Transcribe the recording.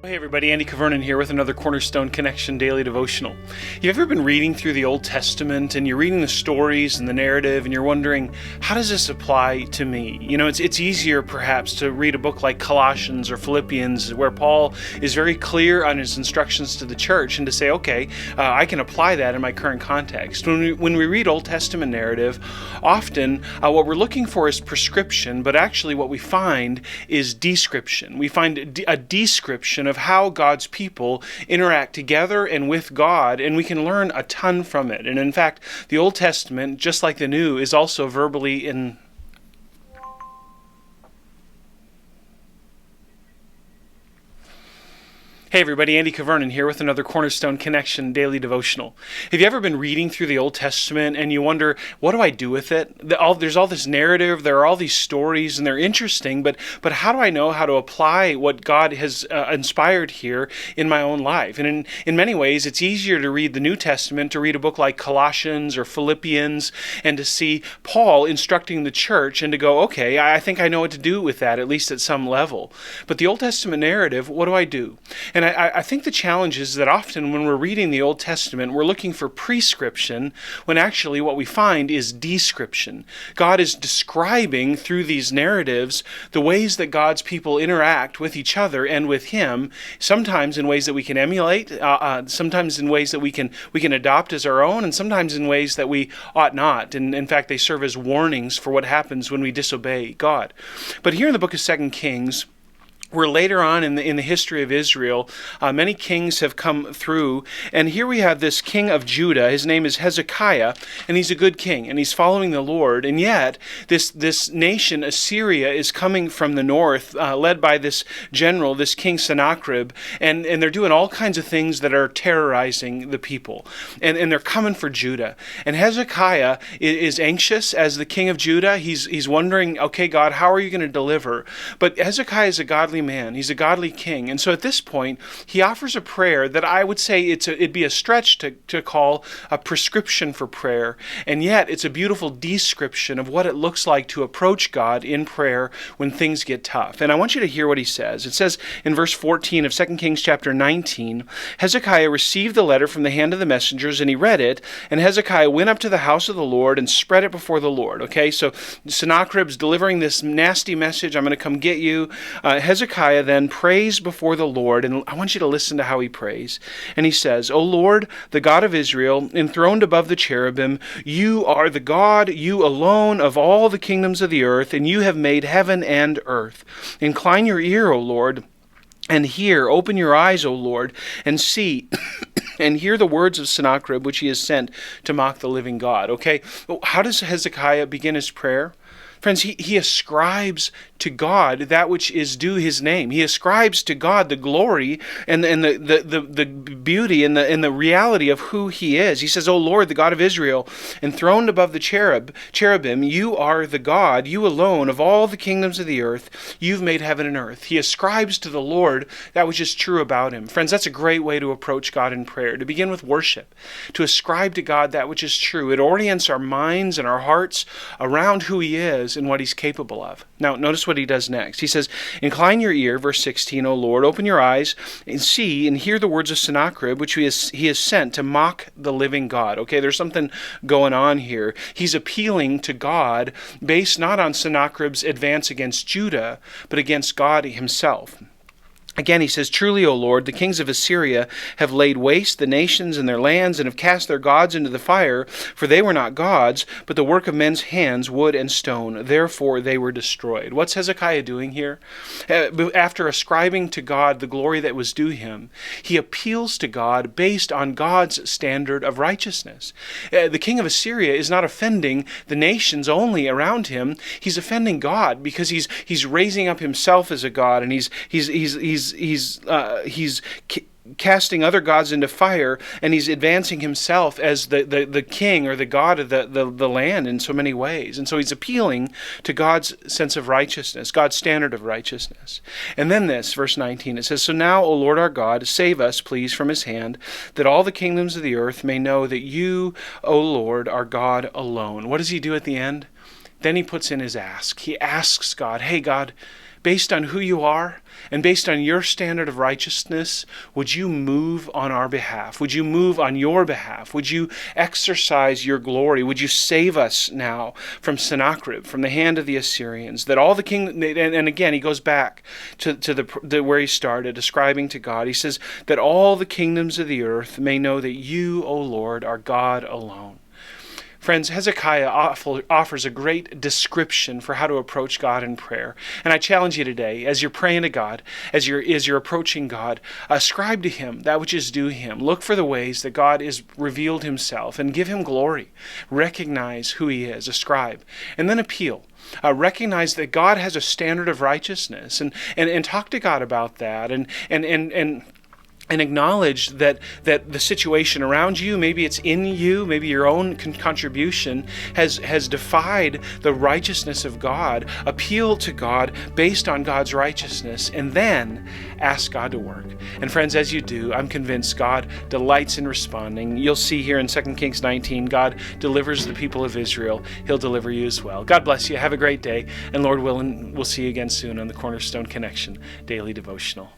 Hey everybody, Andy Kvernen here with another Cornerstone Connection daily devotional. You ever been reading through the Old Testament and you're reading the stories and the narrative and you're wondering, how does this apply to me? You know, it's easier perhaps to read a book like Colossians or Philippians where Paul is very clear on his instructions to the church and to say, okay, I can apply that in my current context. When we read Old Testament narrative, often what we're looking for is prescription, but actually what we find is description. We find a description of how God's people interact together and with God, and we can learn a ton from it. And in fact, the Old Testament, just like the New, is also verbally in... Hey everybody, Andy Kvernen here with another Cornerstone Connection daily devotional. Have you ever been reading through the Old Testament and you wonder, what do I do with it? There's all this narrative, there are all these stories, and they're interesting, but how do I know how to apply what God has inspired here in my own life? And in many ways, it's easier to read the New Testament, to read a book like Colossians or Philippians, and to see Paul instructing the church and to go, okay, I think I know what to do with that, at least at some level. But the Old Testament narrative, what do I do? And I think the challenge is that often when we're reading the Old Testament, we're looking for prescription when actually what we find is description. God is describing through these narratives the ways that God's people interact with each other and with Him, sometimes in ways that we can emulate, sometimes in ways that we can adopt as our own, and sometimes in ways that we ought not. And in fact, they serve as warnings for what happens when we disobey God. But here in the book of 2 Kings, where later on in the history of Israel, many kings have come through, and here we have this king of Judah. His name is Hezekiah, and he's a good king, and he's following the Lord. And yet, this nation, Assyria, is coming from the north, led by this general, this king Sennacherib, and they're doing all kinds of things that are terrorizing the people, and they're coming for Judah. And Hezekiah is anxious as the king of Judah. He's wondering, okay, God, how are you going to deliver? But Hezekiah is a godly man. He's a godly king. And so at this point, he offers a prayer that I would say it'd be a stretch to call a prescription for prayer. And yet, it's a beautiful description of what it looks like to approach God in prayer when things get tough. And I want you to hear what he says. It says in verse 14 of 2 Kings chapter 19, Hezekiah received the letter from the hand of the messengers, and he read it, and Hezekiah went up to the house of the Lord and spread it before the Lord. Okay, so Sennacherib's delivering this nasty message, I'm going to come get you. Hezekiah then prays before the Lord, and I want you to listen to how he prays. And he says, O Lord, the God of Israel, enthroned above the cherubim, you are the God, you alone of all the kingdoms of the earth, and you have made heaven and earth. Incline your ear, O Lord, and hear. Open your eyes, O Lord, and see and hear the words of Sennacherib, which he has sent to mock the living God. Okay, how does Hezekiah begin his prayer? Friends, he ascribes to God that which is due his name. He ascribes to God the glory and the beauty and the reality of who he is. He says, O Lord, the God of Israel, enthroned above the cherubim, you are the God, you alone of all the kingdoms of the earth. You've made heaven and earth. He ascribes to the Lord that which is true about him. Friends, that's a great way to approach God in prayer, to begin with worship, to ascribe to God that which is true. It orients our minds and our hearts around who he is and what he's capable of. Now, notice what he does next. He says, Incline your ear, verse 16, O Lord, open your eyes and see and hear the words of Sennacherib, which he has sent to mock the living God. Okay, there's something going on here. He's appealing to God based not on Sennacherib's advance against Judah, but against God himself. Again, he says, Truly, O Lord, the kings of Assyria have laid waste the nations and their lands and have cast their gods into the fire, for they were not gods, but the work of men's hands, wood and stone. Therefore they were destroyed. What's Hezekiah doing here? After ascribing to God the glory that was due him, he appeals to God based on God's standard of righteousness. The king of Assyria is not offending the nations only around him. He's offending God because he's raising up himself as a god, and he's casting other gods into fire, and he's advancing himself as the king or the god of the land in so many ways. And so he's appealing to God's sense of righteousness, God's standard of righteousness. And then this, verse 19, it says, So now, O Lord our God, save us, please, from his hand, that all the kingdoms of the earth may know that you, O Lord, are God alone. What does he do at the end? Then he puts in his ask. He asks God, hey God, based on who you are and based on your standard of righteousness, would you move on our behalf? Would you move on your behalf? Would you exercise your glory? Would you save us now from Sennacherib, from the hand of the Assyrians? That all the king, and again, he goes back to where he started, ascribing to God. He says that all the kingdoms of the earth may know that you, O Lord, are God alone. Friends, Hezekiah offers a great description for how to approach God in prayer. And I challenge you today, as you're praying to God, as you're approaching God, ascribe to Him that which is due Him. Look for the ways that God has revealed Himself and give Him glory. Recognize who He is, ascribe, and then appeal. Recognize that God has a standard of righteousness, and talk to God about that, and acknowledge that the situation around you, maybe it's in you, maybe your own contribution has defied the righteousness of God. Appeal to God based on God's righteousness, and then ask God to work. And friends, as you do, I'm convinced God delights in responding. You'll see here in 2 Kings 19, God delivers the people of Israel. He'll deliver you as well. God bless you. Have a great day. And Lord willing, we'll see you again soon on the Cornerstone Connection Daily Devotional.